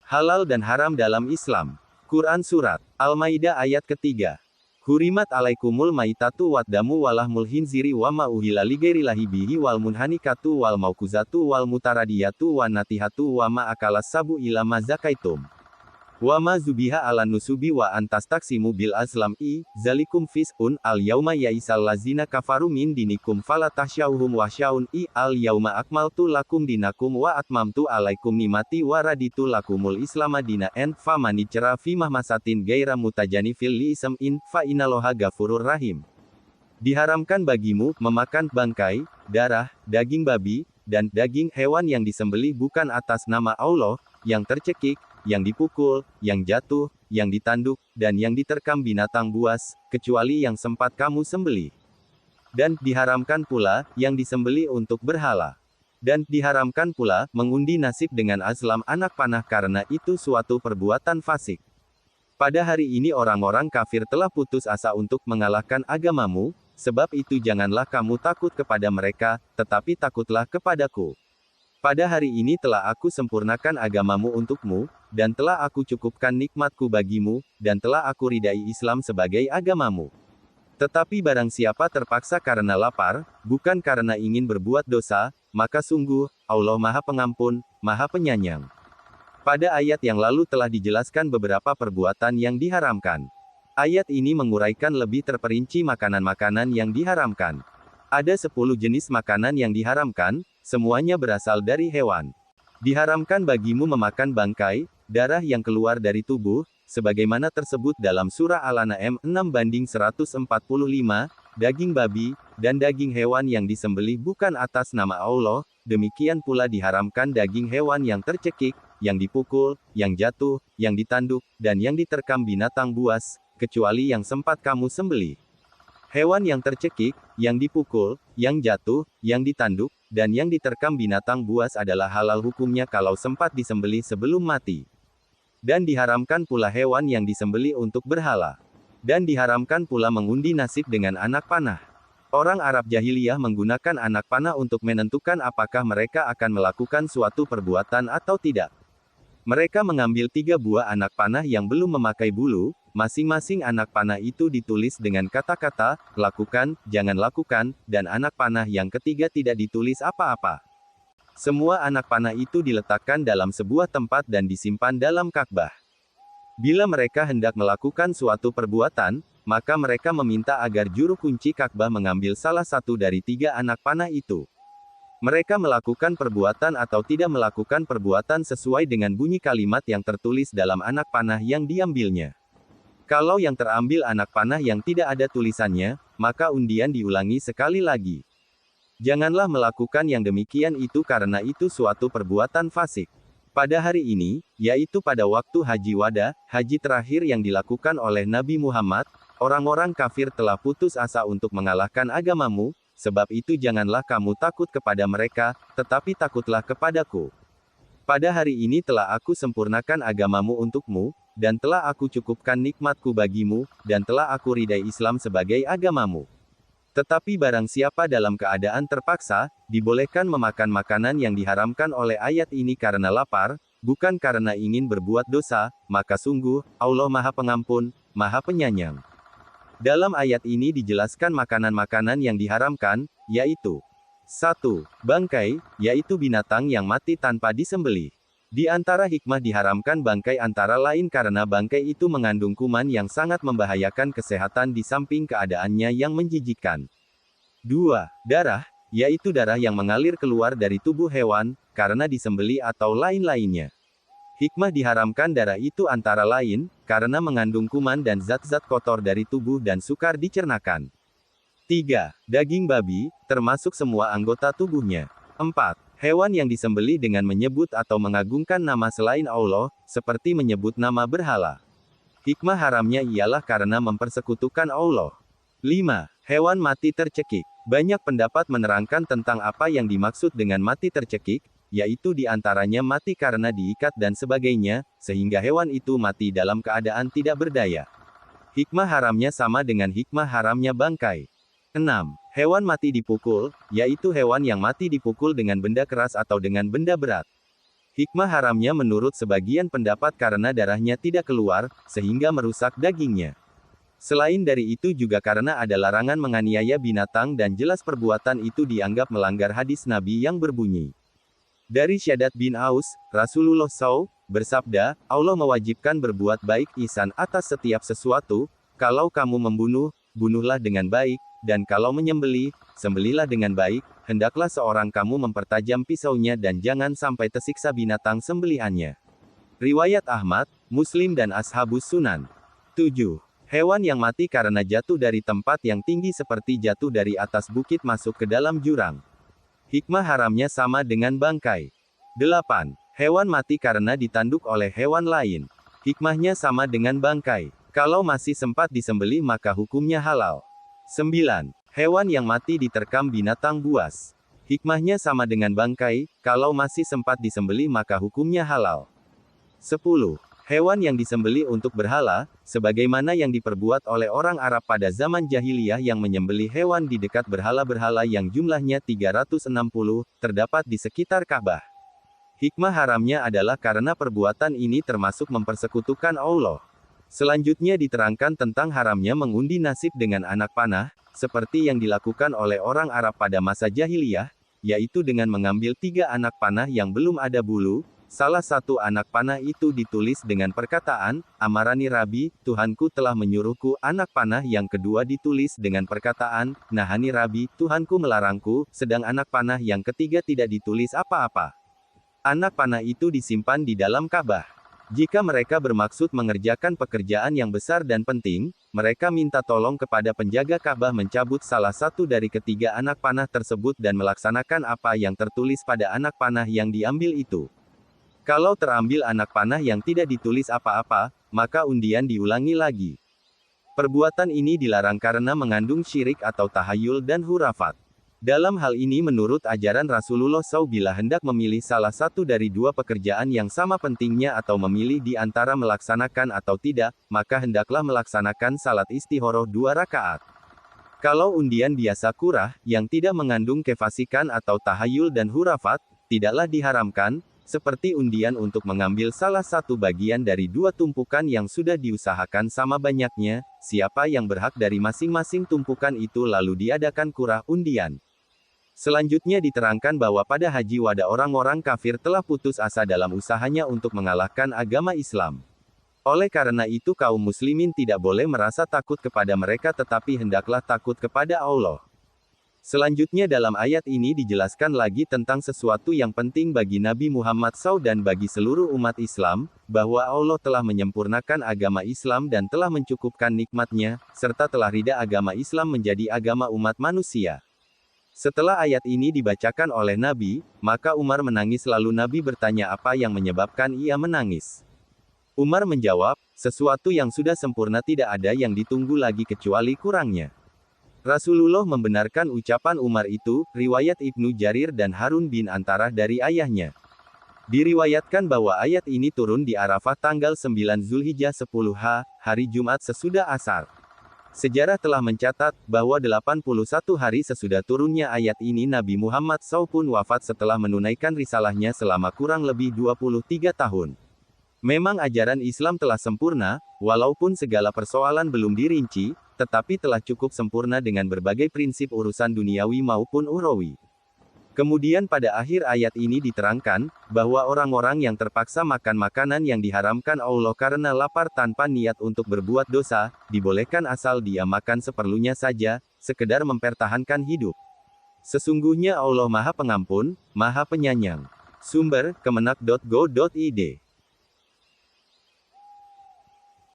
Halal dan haram dalam Islam. Quran Surat Al-Maidah ayat ketiga. Hurimat alaikumul maitatu waddamu walahmul hinziri wa ma uhilla lighairillahi bihi wal munhanikatu wal maukuzatu wal mutaradiyatu wan natihatu wa ma akalas sabu ila ma zakaitum. Wa ma zubiha ala nusubi wa antastaksimu bil azlam zalikum fis'un al yauma yaisal lazina kafaru min dinikum fala tahsyauhum wahsyaun al yauma akmaltu lakum dinakum wa atmamtu alaikum nimati wa raditu lakumul islama dina famani cera fi mahmasatin gaira mutajanifil li ism fa inaloha gafurur rahim. Diharamkan bagimu memakan bangkai, darah, daging babi, dan daging hewan yang disembelih bukan atas nama Allah, yang tercekik, yang dipukul, yang jatuh, yang ditanduk, dan yang diterkam binatang buas, kecuali yang sempat kamu sembelih. Dan diharamkan pula, yang disembelih untuk berhala. Dan diharamkan pula, mengundi nasib dengan azlam anak panah karena itu suatu perbuatan fasik. Pada hari ini orang-orang kafir telah putus asa untuk mengalahkan agamamu, sebab itu janganlah kamu takut kepada mereka, tetapi takutlah kepadaku. Pada hari ini telah aku sempurnakan agamamu untukmu, dan telah aku cukupkan nikmatku bagimu, dan telah aku ridai Islam sebagai agamamu. Tetapi barang siapa terpaksa karena lapar, bukan karena ingin berbuat dosa, maka sungguh, Allah Maha Pengampun, Maha Penyayang. Pada ayat yang lalu telah dijelaskan beberapa perbuatan yang diharamkan. Ayat ini menguraikan lebih terperinci makanan-makanan yang diharamkan. Ada 10 jenis makanan yang diharamkan, semuanya berasal dari hewan. Diharamkan bagimu memakan bangkai, darah yang keluar dari tubuh, sebagaimana tersebut dalam surah Al-An'am 6:145, daging babi, dan daging hewan yang disembelih bukan atas nama Allah, demikian pula diharamkan daging hewan yang tercekik, yang dipukul, yang jatuh, yang ditanduk, dan yang diterkam binatang buas, kecuali yang sempat kamu sembelih. Hewan yang tercekik, yang dipukul, yang jatuh, yang ditanduk, dan yang diterkam binatang buas adalah halal hukumnya kalau sempat disembelih sebelum mati. Dan diharamkan pula hewan yang disembelih untuk berhala. Dan diharamkan pula mengundi nasib dengan anak panah. Orang Arab jahiliyah menggunakan anak panah untuk menentukan apakah mereka akan melakukan suatu perbuatan atau tidak. Mereka mengambil 3 buah anak panah yang belum memakai bulu, masing-masing anak panah itu ditulis dengan kata-kata, lakukan, jangan lakukan, dan anak panah yang ketiga tidak ditulis apa-apa. Semua anak panah itu diletakkan dalam sebuah tempat dan disimpan dalam Ka'bah. Bila mereka hendak melakukan suatu perbuatan, maka mereka meminta agar juru kunci Ka'bah mengambil salah satu dari 3 anak panah itu. Mereka melakukan perbuatan atau tidak melakukan perbuatan sesuai dengan bunyi kalimat yang tertulis dalam anak panah yang diambilnya. Kalau yang terambil anak panah yang tidak ada tulisannya, maka undian diulangi sekali lagi. Janganlah melakukan yang demikian itu karena itu suatu perbuatan fasik. Pada hari ini, yaitu pada waktu Haji Wada, haji terakhir yang dilakukan oleh Nabi Muhammad, orang-orang kafir telah putus asa untuk mengalahkan agamamu, sebab itu janganlah kamu takut kepada mereka, tetapi takutlah kepadaku. Pada hari ini telah aku sempurnakan agamamu untukmu, dan telah aku cukupkan nikmatku bagimu, dan telah aku ridai Islam sebagai agamamu. Tetapi barang siapa dalam keadaan terpaksa, dibolehkan memakan makanan yang diharamkan oleh ayat ini karena lapar, bukan karena ingin berbuat dosa, maka sungguh, Allah Maha Pengampun, Maha Penyayang. Dalam ayat ini dijelaskan makanan-makanan yang diharamkan, yaitu 1. Bangkai, yaitu binatang yang mati tanpa disembelih. Di antara hikmah diharamkan bangkai antara lain karena bangkai itu mengandung kuman yang sangat membahayakan kesehatan di samping keadaannya yang menjijikkan. 2. Darah, yaitu darah yang mengalir keluar dari tubuh hewan, karena disembelih atau lain-lainnya. Hikmah diharamkan darah itu antara lain, karena mengandung kuman dan zat-zat kotor dari tubuh dan sukar dicernakan. 3. Daging babi, termasuk semua anggota tubuhnya. 4. Hewan yang disembelih dengan menyebut atau mengagungkan nama selain Allah, seperti menyebut nama berhala. Hikmah haramnya ialah karena mempersekutukan Allah. 5. Hewan mati tercekik. Banyak pendapat menerangkan tentang apa yang dimaksud dengan mati tercekik, yaitu di antaranya mati karena diikat dan sebagainya, sehingga hewan itu mati dalam keadaan tidak berdaya. Hikmah haramnya sama dengan hikmah haramnya bangkai. 6. Hewan mati dipukul, yaitu hewan yang mati dipukul dengan benda keras atau dengan benda berat. Hikmah haramnya menurut sebagian pendapat karena darahnya tidak keluar, sehingga merusak dagingnya. Selain dari itu juga karena ada larangan menganiaya binatang dan jelas perbuatan itu dianggap melanggar hadis Nabi yang berbunyi. Dari Syaddad bin Aus, Rasulullah SAW bersabda, Allah mewajibkan berbuat baik ihsan atas setiap sesuatu, kalau kamu membunuh, bunuhlah dengan baik, dan kalau menyembelih, sembelihlah dengan baik, hendaklah seorang kamu mempertajam pisaunya dan jangan sampai tersiksa binatang sembelihannya. Riwayat Ahmad, Muslim dan Ashabus Sunan. 7. Hewan yang mati karena jatuh dari tempat yang tinggi seperti jatuh dari atas bukit masuk ke dalam jurang. Hikmah haramnya sama dengan bangkai. 8. Hewan mati karena ditanduk oleh hewan lain. Hikmahnya sama dengan bangkai. Kalau masih sempat disembelih maka hukumnya halal. 9. Hewan yang mati diterkam binatang buas. Hikmahnya sama dengan bangkai, kalau masih sempat disembelih maka hukumnya halal. 10. Hewan yang disembelih untuk berhala, sebagaimana yang diperbuat oleh orang Arab pada zaman jahiliyah yang menyembelih hewan di dekat berhala-berhala yang jumlahnya 360, terdapat di sekitar Ka'bah. Hikmah haramnya adalah karena perbuatan ini termasuk mempersekutukan Allah. Selanjutnya diterangkan tentang haramnya mengundi nasib dengan anak panah, seperti yang dilakukan oleh orang Arab pada masa jahiliyah, yaitu dengan mengambil 3 anak panah yang belum ada bulu. Salah satu anak panah itu ditulis dengan perkataan, Amarani Rabi, Tuhanku telah menyuruhku. Anak panah yang kedua ditulis dengan perkataan, Nahani Rabi, Tuhanku melarangku. Sedang anak panah yang ketiga tidak ditulis apa-apa. Anak panah itu disimpan di dalam Ka'bah. Jika mereka bermaksud mengerjakan pekerjaan yang besar dan penting, mereka minta tolong kepada penjaga Ka'bah mencabut salah satu dari ketiga anak panah tersebut dan melaksanakan apa yang tertulis pada anak panah yang diambil itu. Kalau terambil anak panah yang tidak ditulis apa-apa, maka undian diulangi lagi. Perbuatan ini dilarang karena mengandung syirik atau tahayul dan hurafat. Dalam hal ini menurut ajaran Rasulullah SAW bila hendak memilih salah satu dari 2 pekerjaan yang sama pentingnya atau memilih di antara melaksanakan atau tidak, maka hendaklah melaksanakan salat istikharah 2 rakaat. Kalau undian biasa kurah, yang tidak mengandung kefasikan atau tahayul dan hurafat, tidaklah diharamkan, seperti undian untuk mengambil salah satu bagian dari 2 tumpukan yang sudah diusahakan sama banyaknya, siapa yang berhak dari masing-masing tumpukan itu lalu diadakan kurah undian. Selanjutnya diterangkan bahwa pada haji wada orang-orang kafir telah putus asa dalam usahanya untuk mengalahkan agama Islam. Oleh karena itu kaum muslimin tidak boleh merasa takut kepada mereka tetapi hendaklah takut kepada Allah. Selanjutnya dalam ayat ini dijelaskan lagi tentang sesuatu yang penting bagi Nabi Muhammad SAW dan bagi seluruh umat Islam, bahwa Allah telah menyempurnakan agama Islam dan telah mencukupkan nikmatnya, serta telah ridha agama Islam menjadi agama umat manusia. Setelah ayat ini dibacakan oleh Nabi, maka Umar menangis lalu Nabi bertanya apa yang menyebabkan ia menangis. Umar menjawab, sesuatu yang sudah sempurna tidak ada yang ditunggu lagi kecuali kurangnya. Rasulullah membenarkan ucapan Umar itu, riwayat Ibnu Jarir dan Harun bin Antarah dari ayahnya. Diriwayatkan bahwa ayat ini turun di Arafah tanggal 9 Zulhijjah 10H, hari Jumat sesudah asar. Sejarah telah mencatat, bahwa 81 hari sesudah turunnya ayat ini Nabi Muhammad SAW pun wafat setelah menunaikan risalahnya selama kurang lebih 23 tahun. Memang ajaran Islam telah sempurna, walaupun segala persoalan belum dirinci, tetapi telah cukup sempurna dengan berbagai prinsip urusan duniawi maupun ukhrawi. Kemudian pada akhir ayat ini diterangkan, bahwa orang-orang yang terpaksa makan makanan yang diharamkan Allah karena lapar tanpa niat untuk berbuat dosa, dibolehkan asal dia makan seperlunya saja, sekedar mempertahankan hidup. Sesungguhnya Allah Maha Pengampun, Maha Penyayang. Sumber, kemenak.go.id